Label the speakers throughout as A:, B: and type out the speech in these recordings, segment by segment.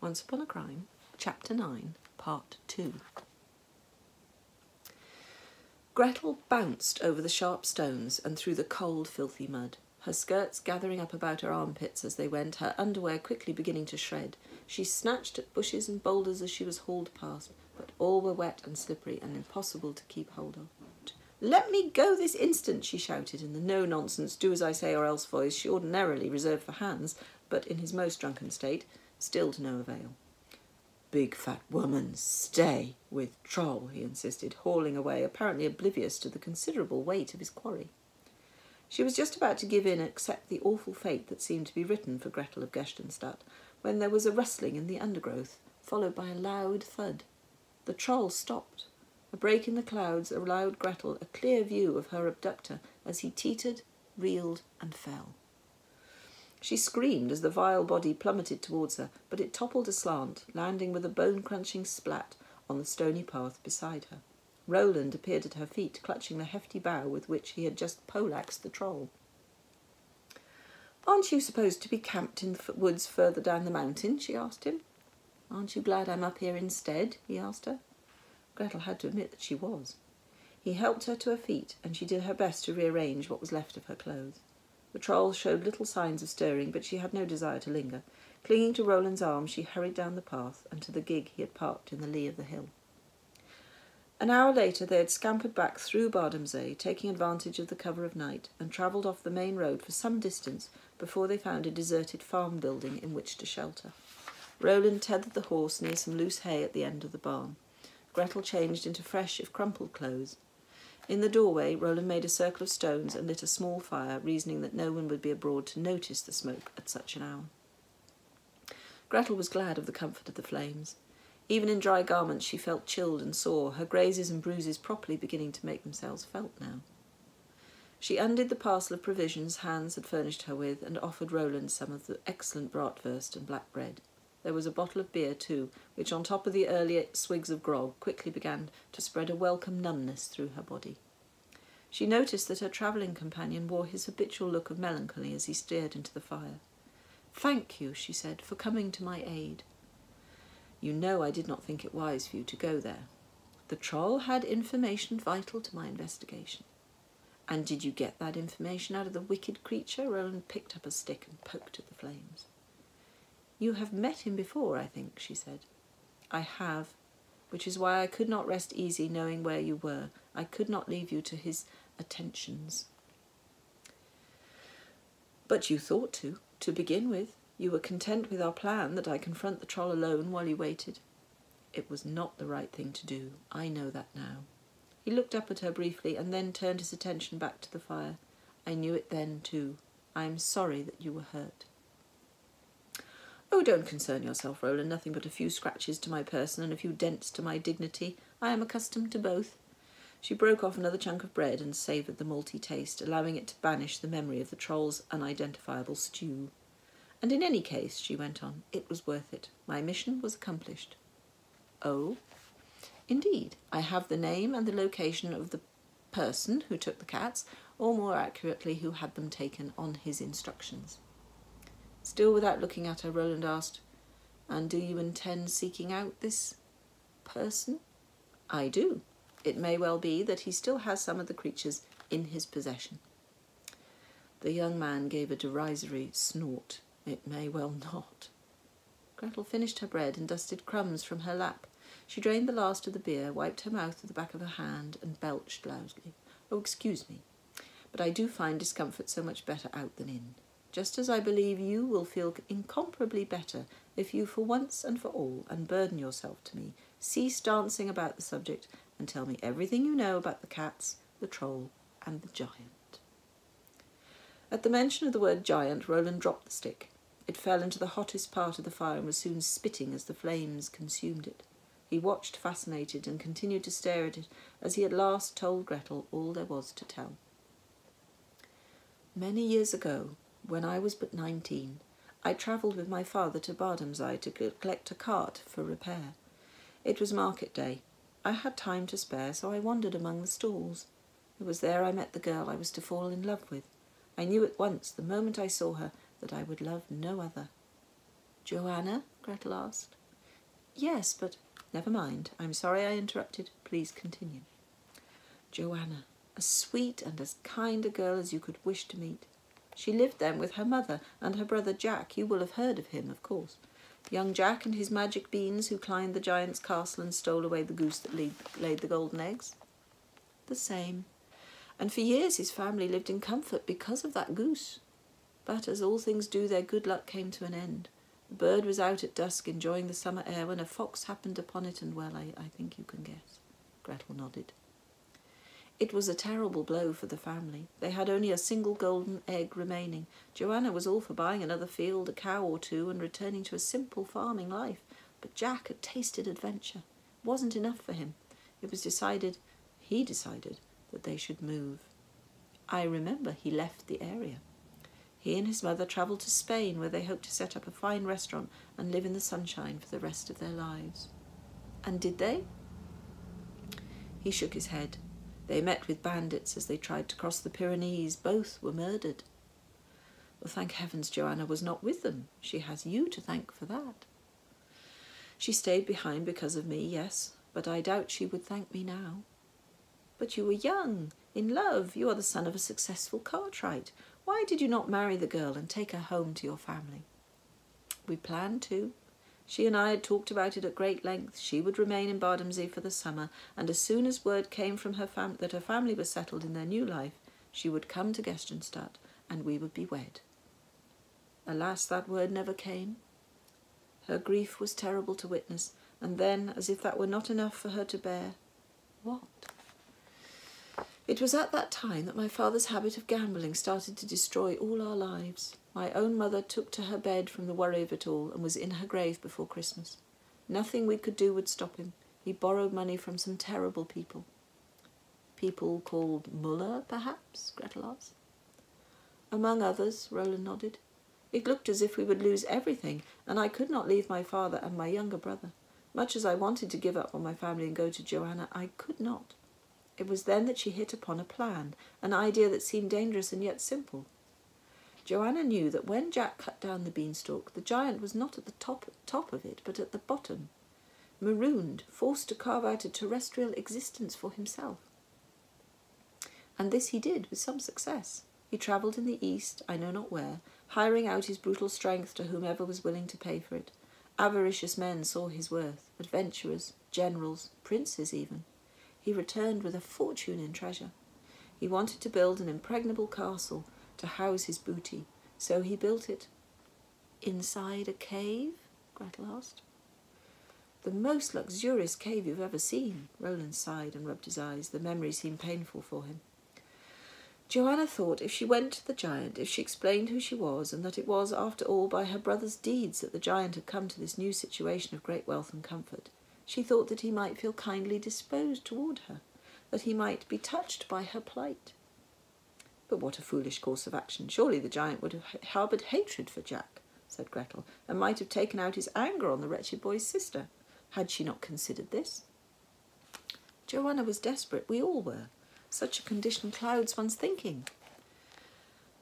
A: Once Upon a Crime, Chapter 9, Part 2. Gretel bounced over the sharp stones and through the cold, filthy mud, her skirts gathering up about her armpits as they went, her underwear quickly beginning to shred. She snatched at bushes and boulders as she was hauled past, but all were wet and slippery and impossible to keep hold of. "Let me go this instant," she shouted in the no-nonsense, do-as-I-say-or-else voice she ordinarily reserved for Hans, but in his most drunken state, still to no avail. "Big fat woman, stay with Troll," he insisted, hauling away, apparently oblivious to the considerable weight of his quarry. She was just about to give in and accept the awful fate that seemed to be written for Gretel of Gerstenstadt, when there was a rustling in the undergrowth, followed by a loud thud. The Troll stopped. A break in the clouds allowed Gretel a clear view of her abductor as he teetered, reeled, and fell. She screamed as the vile body plummeted towards her, but it toppled aslant, landing with a bone-crunching splat on the stony path beside her. Roland appeared at her feet, clutching the hefty bough with which he had just poleaxed the Troll. "Aren't you supposed to be camped in the woods further down the mountain?" she asked him. "Aren't you glad I'm up here instead?" he asked her. Gretel had to admit that she was. He helped her to her feet, and she did her best to rearrange what was left of her clothes. The Troll showed little signs of stirring, but she had no desire to linger. Clinging to Roland's arm, she hurried down the path and to the gig he had parked in the lee of the hill. An hour later they had scampered back through Bardamsay, taking advantage of the cover of night, and travelled off the main road for some distance before they found a deserted farm building in which to shelter. Roland tethered the horse near some loose hay at the end of the barn. Gretel changed into fresh, if crumpled, clothes. In the doorway, Roland made a circle of stones and lit a small fire, reasoning that no one would be abroad to notice the smoke at such an hour. Gretel was glad of the comfort of the flames. Even in dry garments she felt chilled and sore, her grazes and bruises properly beginning to make themselves felt now. She undid the parcel of provisions Hans had furnished her with and offered Roland some of the excellent bratwurst and black bread. There was a bottle of beer too, which on top of the earlier swigs of grog quickly began to spread a welcome numbness through her body. She noticed that her travelling companion wore his habitual look of melancholy as he stared into the fire. "Thank you," she said, "for coming to my aid. You know I did not think it wise for you to go there. The Troll had information vital to my investigation." "And did you get that information out of the wicked creature?" Roland picked up a stick and poked at the flames. "You have met him before, I think," she said. "I have, which is why I could not rest easy knowing where you were. I could not leave you to his attentions." "But you thought to begin with. You were content with our plan that I confront the Troll alone while you waited." "It was not the right thing to do. I know that now." He looked up at her briefly and then turned his attention back to the fire. "I knew it then too. I am sorry that you were hurt." "Oh, don't concern yourself, Roland. Nothing but a few scratches to my person and a few dents to my dignity. I am accustomed to both." She broke off another chunk of bread and savoured the malty taste, allowing it to banish the memory of the Troll's unidentifiable stew. "And in any case," she went on, "it was worth it. My mission was accomplished." "Oh?" "Indeed. I have the name and the location of the person who took the cats, or more accurately, who had them taken on his instructions." Still without looking at her, Roland asked, "And do you intend seeking out this person?" "I do. It may well be that he still has some of the creatures in his possession." The young man gave a derisory snort. "It may well not." Gretel finished her bread and dusted crumbs from her lap. She drained the last of the beer, wiped her mouth with the back of her hand, and belched loudly. "Oh, excuse me, but I do find discomfort so much better out than in. Just as I believe you will feel incomparably better if you for once and for all unburden yourself to me, cease dancing about the subject, and tell me everything you know about the cats, the Troll, and the giant." At the mention of the word giant, Roland dropped the stick. It fell into the hottest part of the fire and was soon spitting as the flames consumed it. He watched fascinated and continued to stare at it as he at last told Gretel all there was to tell. "Many years ago, when I was but 19, I travelled with my father to Bardamsay to collect a cart for repair. It was market day. I had time to spare, so I wandered among the stalls. It was there I met the girl I was to fall in love with. I knew at once, the moment I saw her, that I would love no other." "Joanna?" Gretel asked. Yes, but... Never mind. I'm sorry I interrupted. Please continue. Joanna, as sweet and as kind a girl as you could wish to meet. She lived then with her mother and her brother Jack. You will have heard of him, of course. Young Jack and his magic beans who climbed the giant's castle and stole away the goose that laid the golden eggs. The same. And for years his family lived in comfort because of that goose. But as all things do, their good luck came to an end. The bird was out at dusk enjoying the summer air when a fox happened upon it, and, well, I think you can guess. Gretel nodded. It was a terrible blow for the family. They had only a single golden egg remaining. Joanna was all for buying another field, a cow or two, and returning to a simple farming life. But Jack had tasted adventure. It wasn't enough for him. He decided, that they should move. I remember he left the area. He and his mother travelled to Spain, where they hoped to set up a fine restaurant and live in the sunshine for the rest of their lives. And did they? He shook his head. They met with bandits as they tried to cross the Pyrenees. Both were murdered. Well, thank heavens Joanna was not with them. She has you to thank for that. She stayed behind because of me, yes, but I doubt she would thank me now. But you were young, in love. You are the son of a successful cartwright. Why did you not marry the girl and take her home to your family? We planned to. She and I had talked about it at great length. She would remain in Bardomsey for the summer, and as soon as word came from her that her family was settled in their new life, she would come to Gestonstadt, and we would be wed. Alas, that word never came. Her grief was terrible to witness, and then, as if that were not enough for her to bear, what? It was at that time that my father's habit of gambling started to destroy all our lives. My own mother took to her bed from the worry of it all and was in her grave before Christmas. Nothing we could do would stop him. He borrowed money from some terrible people. People called Muller, perhaps? Gretel asked. Among others, Roland nodded. It looked as if we would lose everything, and I could not leave my father and my younger brother. Much as I wanted to give up on my family and go to Joanna, I could not. It was then that she hit upon a plan, an idea that seemed dangerous and yet simple. Joanna knew that when Jack cut down the beanstalk, the giant was not at the top of it, but at the bottom, marooned, forced to carve out a terrestrial existence for himself. And this he did with some success. He travelled in the east, I know not where, hiring out his brutal strength to whomever was willing to pay for it. Avaricious men saw his worth, adventurers, generals, princes even. He returned with a fortune in treasure. He wanted to build an impregnable castle to house his booty, so he built it. Inside a cave? Gretel asked. The most luxurious cave you've ever seen. Roland sighed and rubbed his eyes. The memory seemed painful for him. Joanna thought if she went to the giant, if she explained who she was, and that it was, after all, by her brother's deeds that the giant had come to this new situation of great wealth and comfort, she thought that he might feel kindly disposed toward her, that he might be touched by her plight. But what a foolish course of action. Surely the giant would have harboured hatred for Jack, said Gretel, and might have taken out his anger on the wretched boy's sister. Had she not considered this? Joanna was desperate. We all were. Such a condition clouds one's thinking.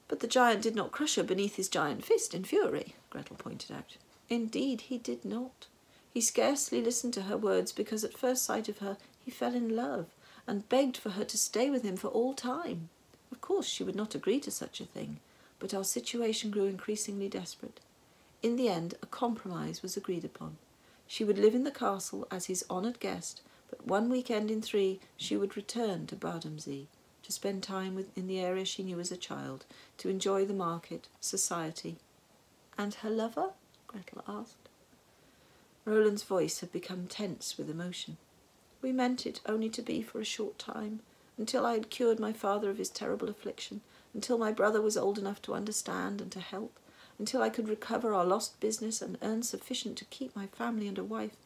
A: But the giant did not crush her beneath his giant fist in fury, Gretel pointed out. Indeed, he did not. He scarcely listened to her words because at first sight of her he fell in love and begged for her to stay with him for all time. Of course she would not agree to such a thing, but our situation grew increasingly desperate. In the end, a compromise was agreed upon. She would live in the castle as his honoured guest, but one weekend in 3 she would return to Bardomsey, to spend time in the area she knew as a child, to enjoy the market, society. And her lover? Gretel asked. Roland's voice had become tense with emotion. We meant it only to be for a short time, until I had cured my father of his terrible affliction, until my brother was old enough to understand and to help, until I could recover our lost business and earn sufficient to keep my family and a wife.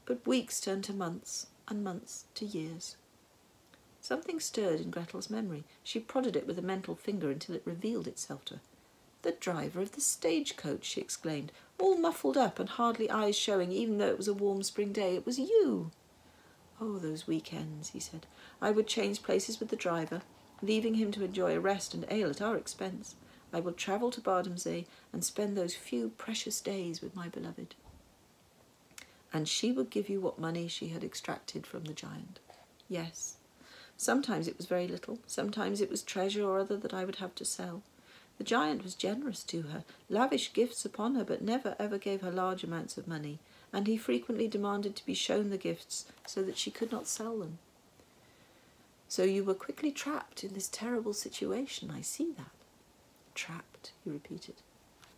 A: But weeks turned to months, and months to years. Something stirred in Gretel's memory. She prodded it with a mental finger until it revealed itself to her. The driver of the stagecoach, she exclaimed, all muffled up and hardly eyes showing, even though it was a warm spring day. It was you. Oh, those weekends, he said. I would change places with the driver, leaving him to enjoy a rest and ale at our expense. I will travel to Bardomsey and spend those few precious days with my beloved. And she would give you what money she had extracted from the giant. Yes. Sometimes it was very little, sometimes it was treasure or other that I would have to sell. The giant was generous to her, lavished gifts upon her, but never ever gave her large amounts of money, and he frequently demanded to be shown the gifts so that she could not sell them. So you were quickly trapped in this terrible situation, I see that. Trapped, he repeated.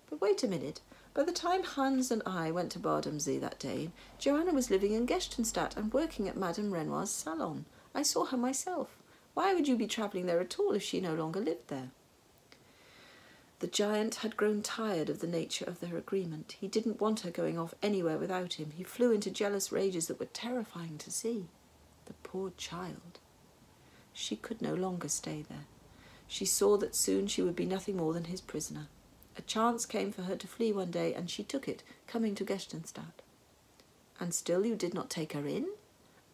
A: But wait a minute. By the time Hans and I went to Bardomsey that day, Joanna was living in Gerstenstadt and working at Madame Renoir's salon. I saw her myself. Why would you be travelling there at all if she no longer lived there? The giant had grown tired of the nature of their agreement. He didn't want her going off anywhere without him. He flew into jealous rages that were terrifying to see. The poor child. She could no longer stay there. She saw that soon she would be nothing more than his prisoner. A chance came for her to flee one day, and she took it, coming to Gerstenstadt. And still you did not take her in?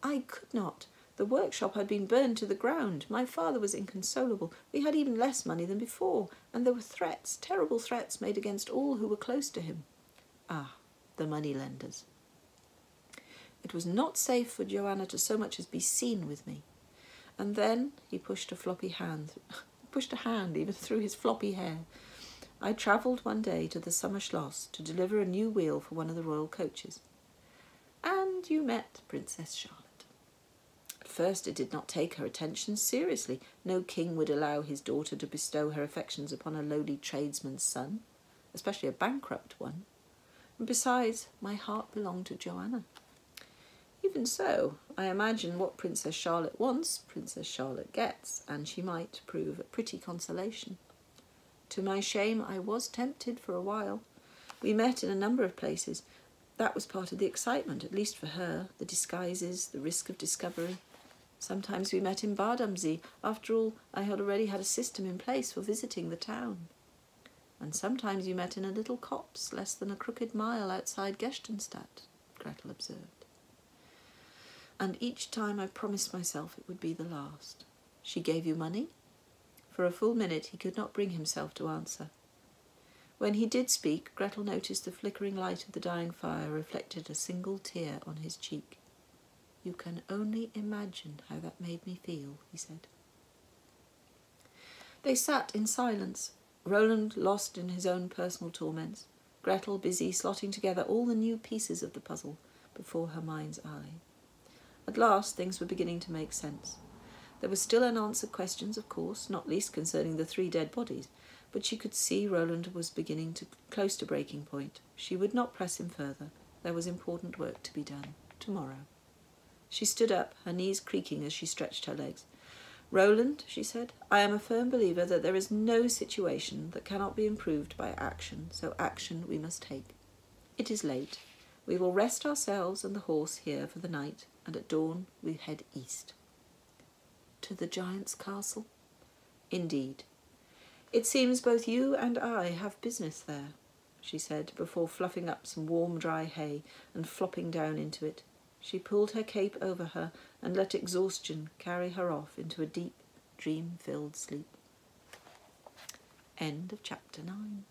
A: I could not. The workshop had been burned to the ground. My father was inconsolable. We had even less money than before, and there were threats, terrible threats made against all who were close to him. Ah, the money-lenders. It was not safe for Joanna to so much as be seen with me. And then he pushed a hand even through his floppy hair. I travelled one day to the summer schloss to deliver a new wheel for one of the royal coaches. And you met Princess Charlotte. At first it did not take her attention seriously. No king would allow his daughter to bestow her affections upon a lowly tradesman's son, especially a bankrupt one. And besides, my heart belonged to Joanna. Even so, I imagine what Princess Charlotte wants, Princess Charlotte gets, and she might prove a pretty consolation. To my shame, I was tempted for a while. We met in a number of places. That was part of the excitement, at least for her, the disguises, the risk of discovery. Sometimes we met in Bardomsey. After all, I had already had a system in place for visiting the town. And sometimes you met in a little copse less than a crooked mile outside Gerstenstadt, Gretel observed. And each time I promised myself it would be the last. She gave you money? For a full minute he could not bring himself to answer. When he did speak, Gretel noticed the flickering light of the dying fire reflected a single tear on his cheek. You can only imagine how that made me feel, he said. They sat in silence, Roland lost in his own personal torments, Gretel busy slotting together all the new pieces of the puzzle before her mind's eye. At last things were beginning to make sense. There were still unanswered questions, of course, not least concerning the 3 dead bodies, but she could see Roland was beginning close to breaking point. She would not press him further. There was important work to be done. Tomorrow. She stood up, her knees creaking as she stretched her legs. Roland, she said, I am a firm believer that there is no situation that cannot be improved by action, so action we must take. It is late. We will rest ourselves and the horse here for the night, and at dawn we head east. To the giant's castle? Indeed. It seems both you and I have business there, she said, before fluffing up some warm, dry hay and flopping down into it. She pulled her cape over her and let exhaustion carry her off into a deep, dream-filled sleep. End of chapter 9.